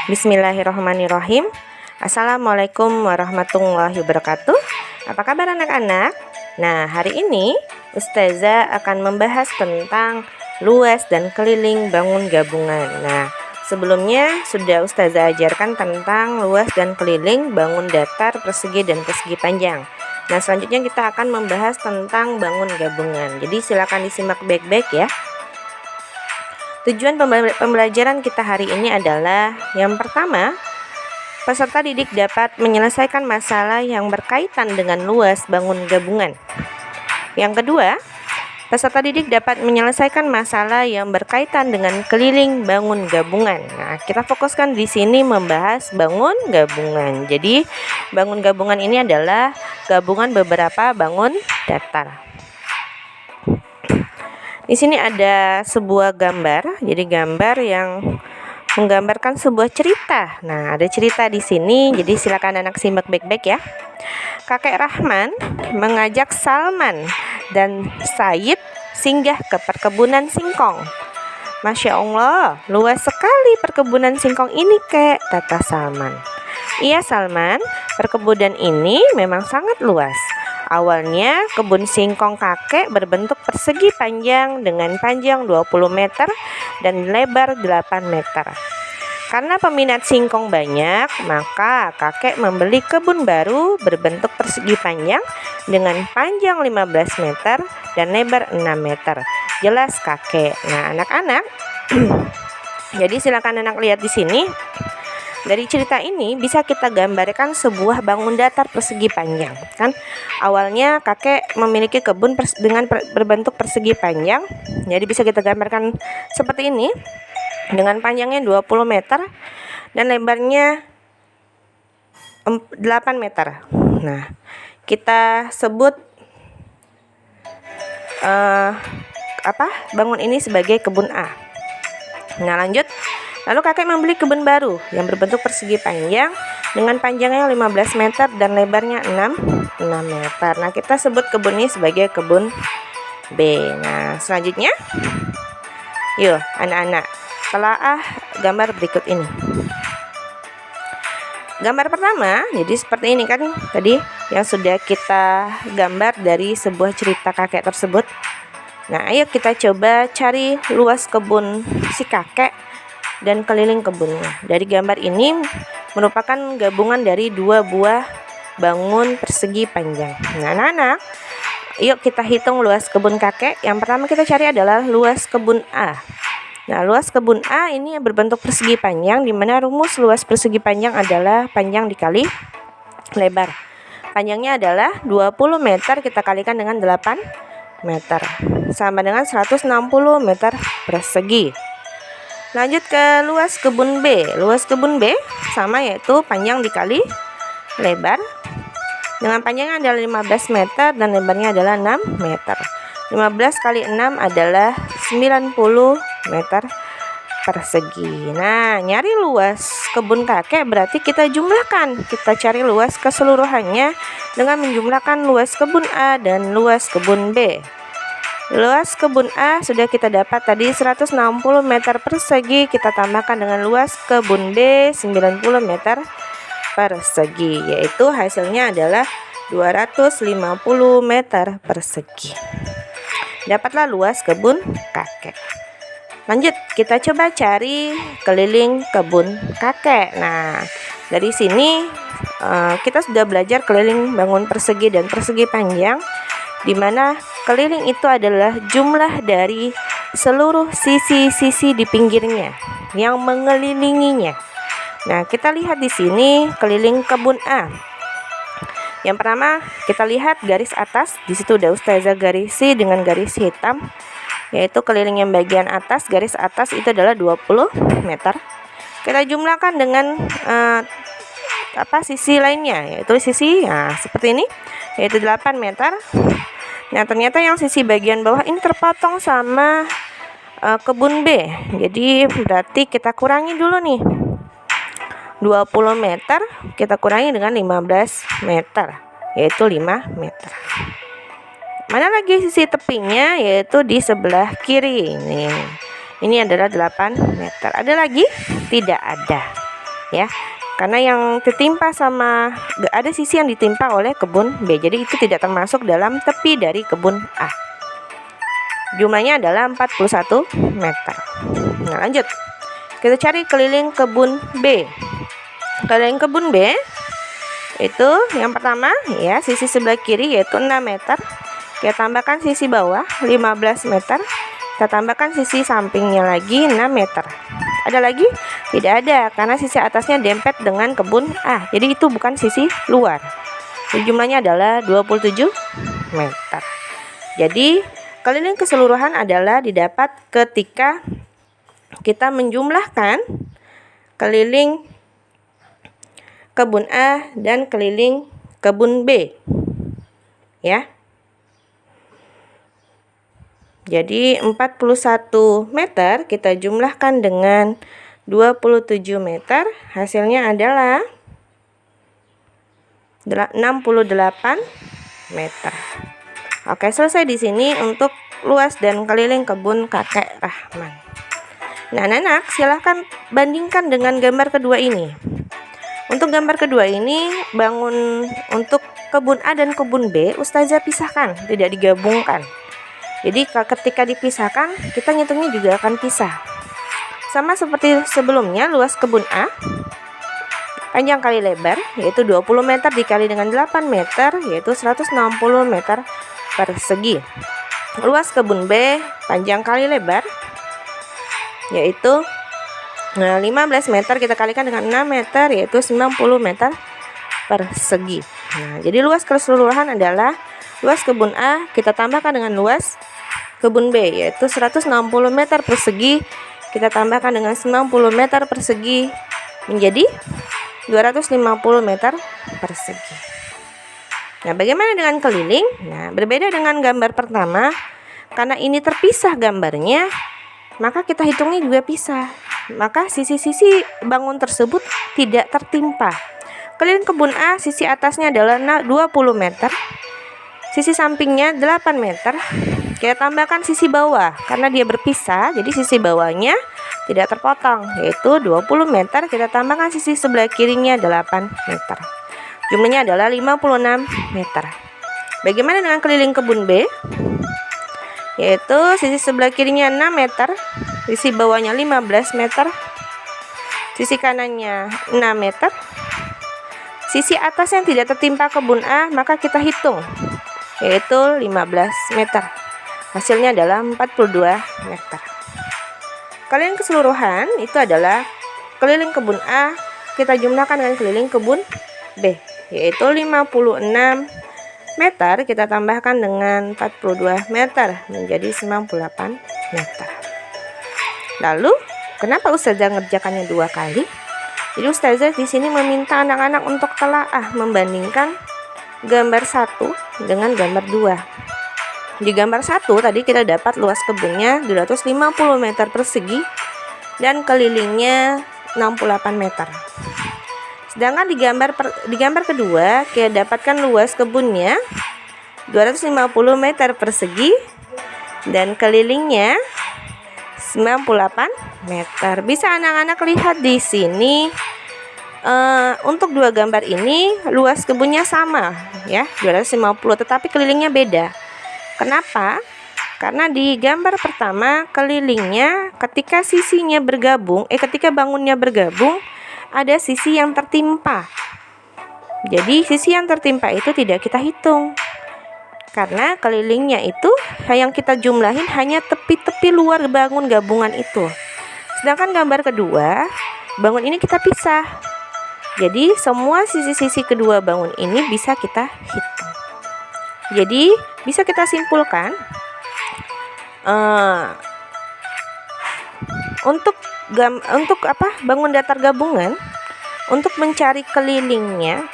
Bismillahirrahmanirrahim. Assalamualaikum warahmatullahi wabarakatuh. Apa kabar anak-anak? Nah, hari ini Ustazah akan membahas tentang luas dan keliling bangun gabungan. Nah, sebelumnya sudah Ustazah ajarkan tentang luas dan keliling bangun datar, persegi, dan persegi panjang. Nah, selanjutnya kita akan membahas tentang bangun gabungan. Jadi silakan disimak baik-baik ya. Tujuan pembelajaran kita hari ini adalah yang pertama, peserta didik dapat menyelesaikan masalah yang berkaitan dengan luas bangun gabungan. Yang kedua, peserta didik dapat menyelesaikan masalah yang berkaitan dengan keliling bangun gabungan. Nah, kita fokuskan di sini membahas bangun gabungan. Jadi, bangun gabungan ini adalah gabungan beberapa bangun datar. Di sini ada sebuah gambar, jadi gambar yang menggambarkan sebuah cerita. Nah, ada cerita di sini, jadi silakan anak simak baik-baik ya. Kakek Rahman mengajak Salman dan Said singgah ke perkebunan singkong. Masya Allah, luas sekali perkebunan singkong ini, Kek, kata Salman. Iya Salman, perkebunan ini memang sangat luas. Awalnya kebun singkong kakek berbentuk persegi panjang dengan panjang 20 meter dan lebar 8 meter. Karena peminat singkong banyak, maka kakek membeli kebun baru berbentuk persegi panjang dengan panjang 15 meter dan lebar 6 meter. Jelas kakek. Nah, anak-anak, jadi silakan anak lihat di sini. Dari cerita ini bisa kita gambarkan sebuah bangun datar persegi panjang, kan? Awalnya kakek memiliki kebun dengan berbentuk persegi panjang. Jadi bisa kita gambarkan seperti ini dengan panjangnya 20 meter dan lebarnya 8 meter. Nah, kita sebut bangun ini sebagai kebun A. Nah, lanjut. Lalu kakek membeli kebun baru yang berbentuk persegi panjang dengan panjangnya 15 meter dan lebarnya 6 meter. Nah, kita sebut kebun ini sebagai kebun B. Nah, selanjutnya, yuk anak-anak, telaah gambar berikut ini. Gambar pertama, jadi seperti ini kan tadi yang sudah kita gambar dari sebuah cerita kakek tersebut. Nah, ayo kita coba cari luas kebun si kakek dan keliling kebunnya. Dari gambar ini merupakan gabungan dari dua buah bangun persegi panjang. Nah, anak-anak, yuk kita hitung luas kebun kakek. Yang pertama kita cari adalah luas kebun A. Nah, luas kebun A ini berbentuk persegi panjang, di mana rumus luas persegi panjang adalah panjang dikali lebar. Panjangnya adalah 20 meter kita kalikan dengan 8 meter, sama dengan 160 meter persegi. Lanjut ke luas kebun B. Luas kebun B sama, yaitu panjang dikali lebar. Dengan panjangnya adalah 15 meter dan lebarnya adalah 6 meter. 15 kali 6 adalah 90 meter persegi. Nah, nyari luas kebun kakek berarti kita jumlahkan. Kita cari luas keseluruhannya dengan menjumlahkan luas kebun A dan luas kebun B. Luas kebun A sudah kita dapat tadi 160 meter persegi, kita tambahkan dengan luas kebun B 90 meter persegi, yaitu hasilnya adalah 250 meter persegi. Dapatlah luas kebun kakek. Lanjut, kita coba cari keliling kebun kakek. Nah, dari sini kita sudah belajar keliling bangun persegi dan persegi panjang, di mana keliling itu adalah jumlah dari seluruh sisi-sisi di pinggirnya yang mengelilinginya. Nah, kita lihat di sini keliling kebun A. Yang pertama, kita lihat garis atas. Di situ udah Ustazah garisi dengan garis hitam, yaitu keliling yang bagian atas, garis atas itu adalah 20 meter. Kita jumlahkan dengan sisi lainnya, yaitu sisi seperti ini, yaitu 8 meter. Nah, ternyata yang sisi bagian bawah ini terpotong sama kebun B. Jadi berarti kita kurangi dulu nih. 20 meter kita kurangi dengan 15 meter, yaitu 5 meter. Mana lagi sisi tepinya, yaitu di sebelah kiri. Ini adalah 8 meter. Ada lagi? Tidak ada. ya. Karena yang tertimpa sama ada sisi yang ditimpa oleh kebun B. Jadi itu tidak termasuk dalam tepi dari kebun A. Jumlahnya adalah 41 meter. Nah, lanjut. Kita cari keliling kebun B. Keliling kebun B itu yang pertama ya, sisi sebelah kiri yaitu 6 meter. Kita tambahkan sisi bawah 15 meter. Kita tambahkan sisi sampingnya lagi 6 meter. Ada lagi? Tidak ada, karena sisi atasnya dempet dengan kebun A. Jadi itu bukan sisi luar. Jadi jumlahnya adalah 27 meter. Jadi keliling keseluruhan adalah didapat ketika kita menjumlahkan keliling kebun A dan keliling kebun B. Ya. Jadi 41 meter kita jumlahkan dengan 27 meter, hasilnya adalah 68 meter. Oke, selesai di sini untuk luas dan keliling kebun kakek Rahman. Nah, anak-anak silahkan bandingkan dengan gambar kedua ini. Untuk gambar kedua ini, bangun untuk kebun A dan kebun B, Ustazah pisahkan, tidak digabungkan. Jadi ketika dipisahkan, kita ngitungnya juga akan pisah. Sama seperti sebelumnya, luas kebun A, panjang kali lebar, yaitu 20 meter dikali dengan 8 meter, yaitu 160 meter persegi. Luas kebun B, panjang kali lebar, yaitu 15 meter kita kalikan dengan 6 meter, yaitu 90 meter persegi. Nah, jadi luas keseluruhan adalah luas kebun A kita tambahkan dengan luas kebun B, yaitu 160 meter persegi kita tambahkan dengan 90 meter persegi menjadi 250 meter persegi. Nah, bagaimana dengan keliling? Nah, berbeda dengan gambar pertama, karena ini terpisah gambarnya, maka kita hitungnya juga pisah. Maka sisi-sisi bangun tersebut tidak tertimpa. Keliling kebun A, sisi atasnya adalah 20 meter, sisi sampingnya 8 meter. Kita tambahkan sisi bawah, karena dia berpisah, jadi sisi bawahnya tidak terpotong, yaitu 20 meter. Kita tambahkan sisi sebelah kirinya 8 meter. Jumlahnya adalah 56 meter. Bagaimana dengan keliling kebun B? Yaitu sisi sebelah kirinya 6 meter, sisi bawahnya 15 meter, sisi kanannya 6 meter. Sisi atas yang tidak tertimpa kebun A, maka kita hitung, yaitu 15 meter. Hasilnya adalah 42 meter. Keliling keseluruhan itu adalah keliling kebun A kita jumlahkan dengan keliling kebun B, yaitu 56 meter kita tambahkan dengan 42 meter menjadi 98 meter. Lalu kenapa Ustazah ngerjakannya 2 kali? Jadi Ustazah di sini meminta anak-anak untuk telaah membandingkan gambar 1 dengan gambar 2. Di gambar 1 tadi kita dapat luas kebunnya 250 meter persegi dan kelilingnya 68 meter. Sedangkan di gambar kedua kita dapatkan luas kebunnya 250 meter persegi dan kelilingnya 98 meter. Bisa anak-anak lihat di sini, untuk 2 gambar ini luas kebunnya sama ya, 250, tetapi kelilingnya beda. Kenapa? Karena di gambar pertama kelilingnya ketika sisinya bergabung, ketika bangunnya bergabung, ada sisi yang tertimpa. Jadi sisi yang tertimpa itu tidak kita hitung, karena kelilingnya itu yang kita jumlahin hanya tepi-tepi luar bangun gabungan itu. Sedangkan gambar kedua, bangun ini kita pisah. Jadi semua sisi-sisi kedua bangun ini bisa kita hitung. Jadi bisa kita simpulkan, untuk bangun datar gabungan, untuk mencari kelilingnya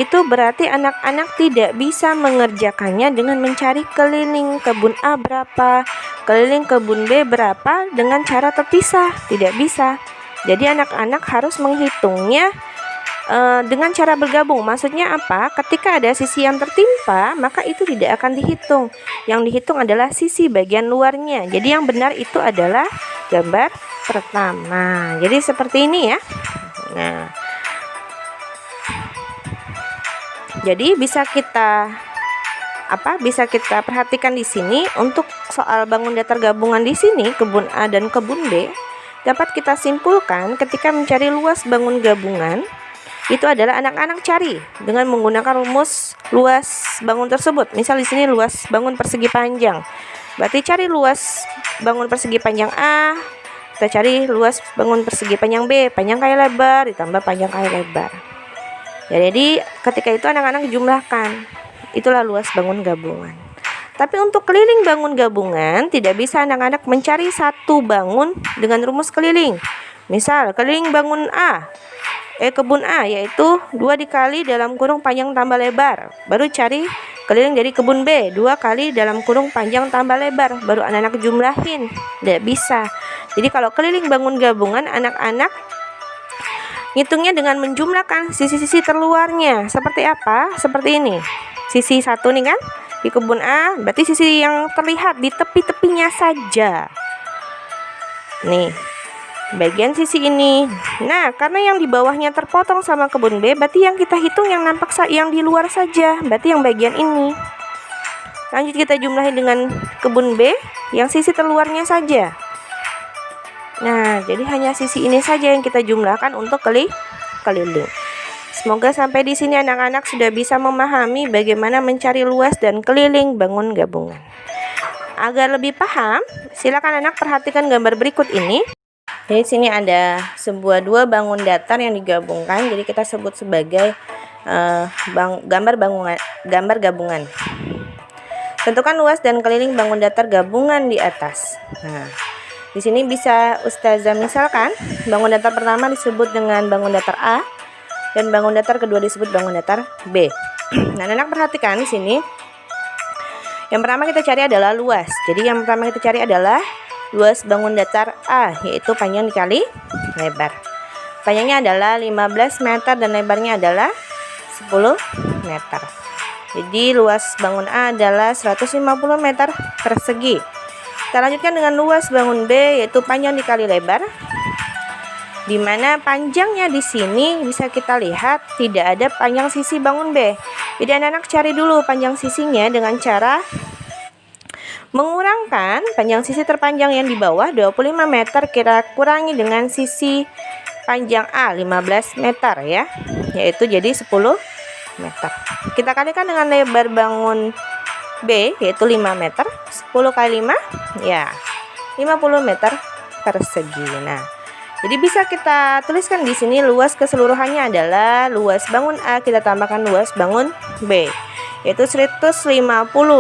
itu berarti anak-anak tidak bisa mengerjakannya dengan mencari keliling kebun A berapa, keliling kebun B berapa dengan cara terpisah, tidak bisa. Jadi anak-anak harus menghitungnya dengan cara bergabung. Maksudnya apa? Ketika ada sisi yang tertimpa, maka itu tidak akan dihitung. Yang dihitung adalah sisi bagian luarnya. Jadi yang benar itu adalah gambar pertama. Jadi seperti ini ya. Nah, Jadi bisa kita perhatikan di sini untuk soal bangun datar gabungan di sini, kebun A dan kebun B, dapat kita simpulkan ketika mencari luas bangun gabungan itu adalah anak-anak cari dengan menggunakan rumus luas bangun tersebut. Misal di sini luas bangun persegi panjang. Berarti cari luas bangun persegi panjang A, kita cari luas bangun persegi panjang B, panjang kali lebar ditambah panjang kali lebar. Ya, jadi ketika itu anak-anak jumlahkan. Itulah luas bangun gabungan. Tapi untuk keliling bangun gabungan tidak bisa anak-anak mencari satu bangun dengan rumus keliling. Misal keliling bangun kebun A yaitu 2 dikali dalam kurung panjang tambah lebar. Baru cari keliling dari kebun B 2 kali dalam kurung panjang tambah lebar. Baru anak-anak jumlahin. Tidak bisa. Jadi kalau keliling bangun gabungan, anak-anak ngitungnya dengan menjumlahkan sisi-sisi terluarnya. Seperti apa? Seperti ini. Sisi 1 nih kan di kebun A, berarti sisi yang terlihat di tepi-tepinya saja. Nih, bagian sisi ini. Nah, karena yang di bawahnya terpotong sama kebun B, berarti yang kita hitung yang nampak yang di luar saja, berarti yang bagian ini. Lanjut kita jumlahin dengan kebun B yang sisi terluarnya saja. Nah, jadi hanya sisi ini saja yang kita jumlahkan untuk keliling. Semoga sampai di sini anak-anak sudah bisa memahami bagaimana mencari luas dan keliling bangun gabungan. Agar lebih paham, silakan anak perhatikan gambar berikut ini. Jadi sini ada dua bangun datar yang digabungkan, jadi kita sebut sebagai gambar gabungan. Tentukan luas dan keliling bangun datar gabungan di atas. Nah, di sini bisa Ustazah misalkan bangun datar pertama disebut dengan bangun datar A dan bangun datar kedua disebut bangun datar B. Nah, anak perhatikan di sini. Yang pertama kita cari adalah luas. Jadi yang pertama kita cari adalah luas bangun datar A, yaitu panjang dikali lebar. Panjangnya adalah 15 meter dan lebarnya adalah 10 meter. Jadi luas bangun A adalah 150 meter persegi. Kita lanjutkan dengan luas bangun B, yaitu panjang dikali lebar. Di mana panjangnya di sini bisa kita lihat tidak ada panjang sisi bangun B. Jadi anak-anak cari dulu panjang sisinya dengan cara mengurangkan panjang sisi terpanjang yang di bawah 25 meter, kita kurangi dengan sisi panjang A 15 meter ya, yaitu jadi 10 meter. Kita kalikan dengan lebar bangun B yaitu 5 meter, 10 kali 5 ya 50 meter persegi. Nah, jadi bisa kita tuliskan di sini luas keseluruhannya adalah luas bangun A kita tambahkan luas bangun B, yaitu 150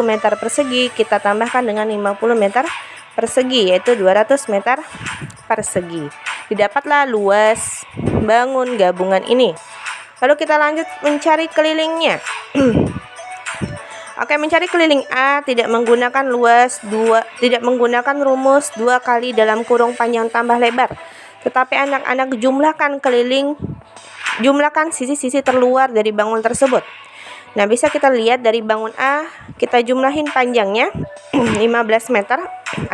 meter persegi kita tambahkan dengan 50 meter persegi, yaitu 200 meter persegi. Didapatlah luas bangun gabungan ini. Lalu kita lanjut mencari kelilingnya. Oke, mencari keliling A tidak menggunakan rumus 2 kali dalam kurung panjang tambah lebar. Tetapi anak-anak jumlahkan sisi-sisi terluar dari bangun tersebut. Nah, bisa kita lihat dari bangun A, kita jumlahin panjangnya 15 meter.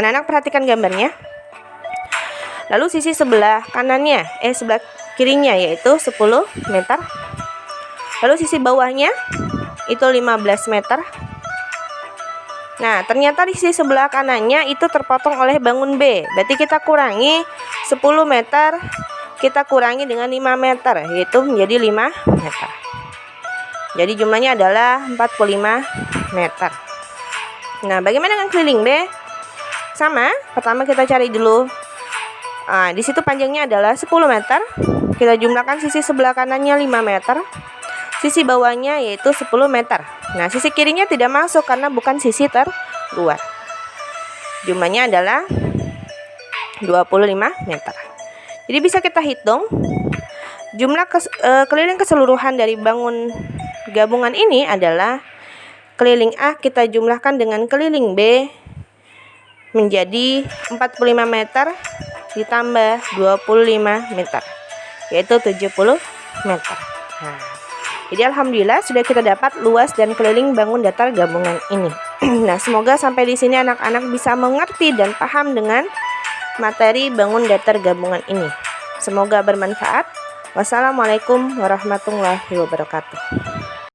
Anak-anak perhatikan gambarnya. Lalu sisi sebelah sebelah kirinya yaitu 10 meter. Lalu sisi bawahnya itu 15 meter. Nah, ternyata di sisi sebelah kanannya itu terpotong oleh bangun B. Berarti kita kurangi 10 meter, kita kurangi dengan 5 meter, yaitu menjadi 5 meter. Jadi jumlahnya adalah 45 meter. Nah, bagaimana dengan keliling B? Sama, pertama kita cari dulu. Nah, di situ panjangnya adalah 10 meter. Kita jumlahkan sisi sebelah kanannya 5 meter. Sisi bawahnya yaitu 10 meter. Nah, sisi kirinya tidak masuk karena bukan sisi terluar. Jumlahnya adalah 25 meter. Jadi bisa kita hitung jumlah keliling keseluruhan dari bangun gabungan ini adalah keliling A kita jumlahkan dengan keliling B menjadi 45 meter ditambah 25 meter, yaitu 70 meter. Nah, jadi alhamdulillah sudah kita dapat luas dan keliling bangun datar gabungan ini. Nah, semoga sampai di sini anak-anak bisa mengerti dan paham dengan materi bangun datar gabungan ini. Semoga bermanfaat. Wassalamualaikum warahmatullahi wabarakatuh.